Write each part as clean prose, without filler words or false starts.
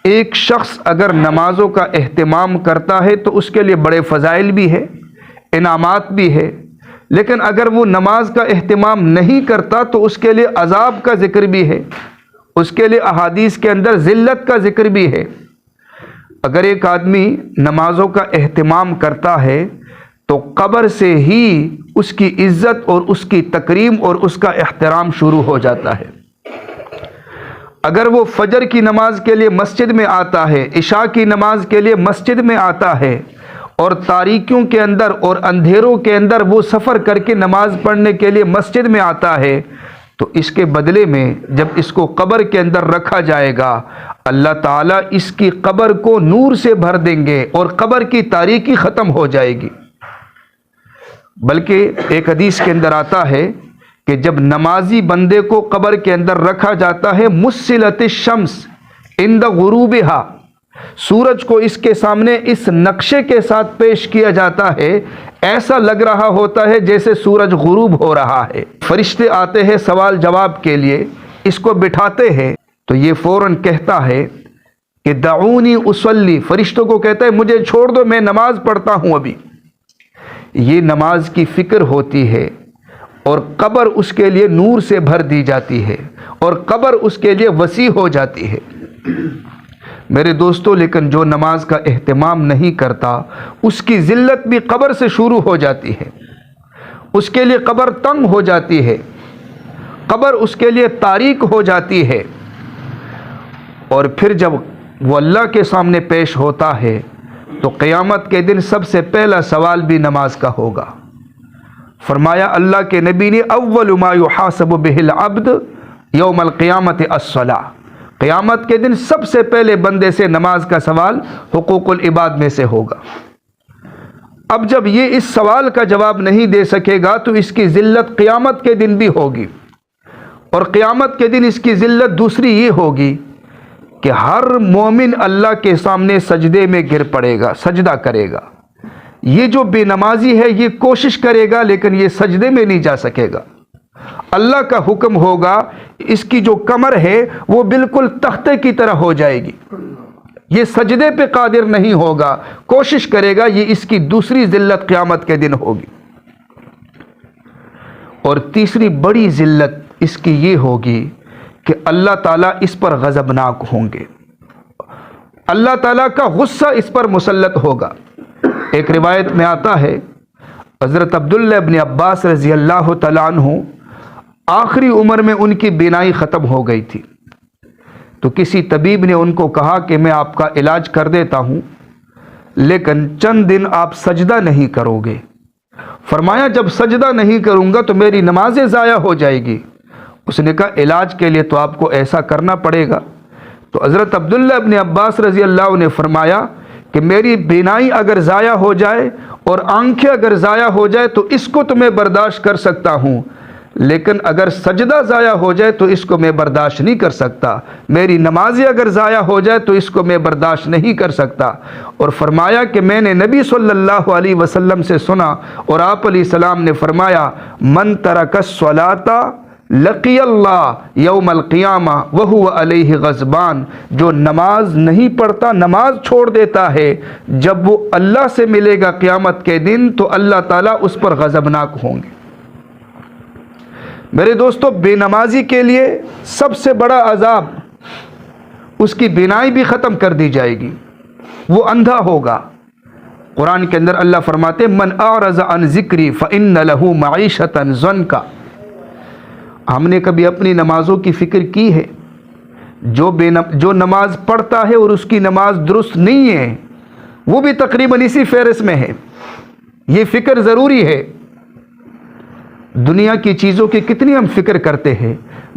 ایک شخص اگر نمازوں کا اہتمام کرتا ہے تو اس کے لیے بڑے فضائل بھی ہے، انعامات بھی ہے، لیکن اگر وہ نماز کا اہتمام نہیں کرتا تو اس کے لیے عذاب کا ذکر بھی ہے، اس کے لیے احادیث کے اندر ذلت کا ذکر بھی ہے۔ اگر ایک آدمی نمازوں کا اہتمام کرتا ہے تو قبر سے ہی اس کی عزت اور اس کی تکریم اور اس کا احترام شروع ہو جاتا ہے۔ اگر وہ فجر کی نماز کے لیے مسجد میں آتا ہے، عشاء کی نماز کے لیے مسجد میں آتا ہے، اور تاریکیوں کے اندر اور اندھیروں کے اندر وہ سفر کر کے نماز پڑھنے کے لیے مسجد میں آتا ہے، تو اس کے بدلے میں جب اس کو قبر کے اندر رکھا جائے گا، اللہ تعالیٰ اس کی قبر کو نور سے بھر دیں گے اور قبر کی تاریکی ختم ہو جائے گی۔ بلکہ ایک حدیث کے اندر آتا ہے کہ جب نمازی بندے کو قبر کے اندر رکھا جاتا ہے، مسلت الشمس عند غروبہا، سورج کو اس کے سامنے اس نقشے کے ساتھ پیش کیا جاتا ہے، ایسا لگ رہا ہوتا ہے جیسے سورج غروب ہو رہا ہے۔ فرشتے آتے ہیں سوال جواب کے لیے، اس کو بٹھاتے ہیں تو یہ فوراً کہتا ہے کہ دعونی اصلی، فرشتوں کو کہتا ہے مجھے چھوڑ دو، میں نماز پڑھتا ہوں ابھی۔ یہ نماز کی فکر ہوتی ہے، اور قبر اس کے لیے نور سے بھر دی جاتی ہے، اور قبر اس کے لیے وسیع ہو جاتی ہے۔ میرے دوستو، لیکن جو نماز کا اہتمام نہیں کرتا، اس کی ذلت بھی قبر سے شروع ہو جاتی ہے، اس کے لیے قبر تنگ ہو جاتی ہے، قبر اس کے لیے تاریک ہو جاتی ہے، اور پھر جب وہ اللہ کے سامنے پیش ہوتا ہے تو قیامت کے دن سب سے پہلا سوال بھی نماز کا ہوگا۔ فرمایا اللہ کے نبی نے اول ما یحاسب بہ العبد یوم القیامت الصلاۃ، قیامت کے دن سب سے پہلے بندے سے نماز کا سوال حقوق العباد میں سے ہوگا۔ اب جب یہ اس سوال کا جواب نہیں دے سکے گا تو اس کی ذلت قیامت کے دن بھی ہوگی، اور قیامت کے دن اس کی ذلت دوسری یہ ہوگی کہ ہر مومن اللہ کے سامنے سجدے میں گر پڑے گا، سجدہ کرے گا۔ یہ جو بے نمازی ہے یہ کوشش کرے گا لیکن یہ سجدے میں نہیں جا سکے گا۔ اللہ کا حکم ہوگا، اس کی جو کمر ہے وہ بالکل تختے کی طرح ہو جائے گی، یہ سجدے پہ قادر نہیں ہوگا، کوشش کرے گا، یہ اس کی دوسری ذلت قیامت کے دن ہوگی۔ اور تیسری بڑی ذلت اس کی یہ ہوگی کہ اللہ تعالیٰ اس پر غضبناک ہوں گے، اللہ تعالیٰ کا غصہ اس پر مسلط ہوگا۔ ایک روایت میں آتا ہے حضرت عبداللہ ابن عباس رضی اللہ تعالیٰ عنہ آخری عمر میں ان کی بینائی ختم ہو گئی تھی، تو کسی طبیب نے ان کو کہا کہ میں آپ کا علاج کر دیتا ہوں لیکن چند دن آپ سجدہ نہیں کرو گے۔ فرمایا جب سجدہ نہیں کروں گا تو میری نمازیں ضائع ہو جائے گی۔ اس نے کہا علاج کے لیے تو آپ کو ایسا کرنا پڑے گا۔ تو حضرت عبداللہ ابن عباس رضی اللہ عنہ نے فرمایا کہ میری بینائی اگر ضائع ہو جائے اور آنکھیں اگر ضائع ہو جائے تو اس کو تو میں برداشت کر سکتا ہوں، لیکن اگر سجدہ ضائع ہو جائے تو اس کو میں برداشت نہیں کر سکتا، میری نمازیں اگر ضائع ہو جائے تو اس کو میں برداشت نہیں کر سکتا۔ اور فرمایا کہ میں نے نبی صلی اللہ علیہ وسلم سے سنا، اور آپ علیہ السلام نے فرمایا من ترک الصلاۃ لقی اللہ یوم القیامہ وہو علیہ غضبان، جو نماز نہیں پڑھتا، نماز چھوڑ دیتا ہے، جب وہ اللہ سے ملے گا قیامت کے دن تو اللہ تعالیٰ اس پر غضبناک ہوں گے۔ میرے دوستو، بے نمازی کے لیے سب سے بڑا عذاب اس کی بینائی بھی ختم کر دی جائے گی، وہ اندھا ہوگا۔ قرآن کے اندر اللہ فرماتے من اعرض عن ذکری فإن له معیشۃ ضنکا۔ ہم نے کبھی اپنی نمازوں کی فکر کی ہے؟ جو نماز پڑھتا ہے اور اس کی نماز درست نہیں ہے وہ بھی تقریباً اسی فہرست میں ہے۔ یہ فکر ضروری ہے۔ دنیا کی چیزوں کی کتنی ہم فکر کرتے ہیں،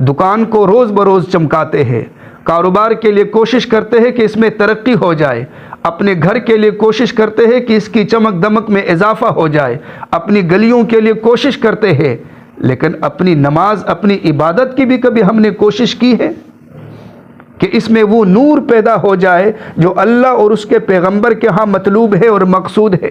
دکان کو روز بروز چمکاتے ہیں، کاروبار کے لیے کوشش کرتے ہیں کہ اس میں ترقی ہو جائے، اپنے گھر کے لیے کوشش کرتے ہیں کہ اس کی چمک دمک میں اضافہ ہو جائے، اپنی گلیوں کے لیے کوشش کرتے ہیں، لیکن اپنی نماز، اپنی عبادت کی بھی کبھی ہم نے کوشش کی ہے کہ اس میں وہ نور پیدا ہو جائے جو اللہ اور اس کے پیغمبر کے ہاں مطلوب ہے اور مقصود ہے؟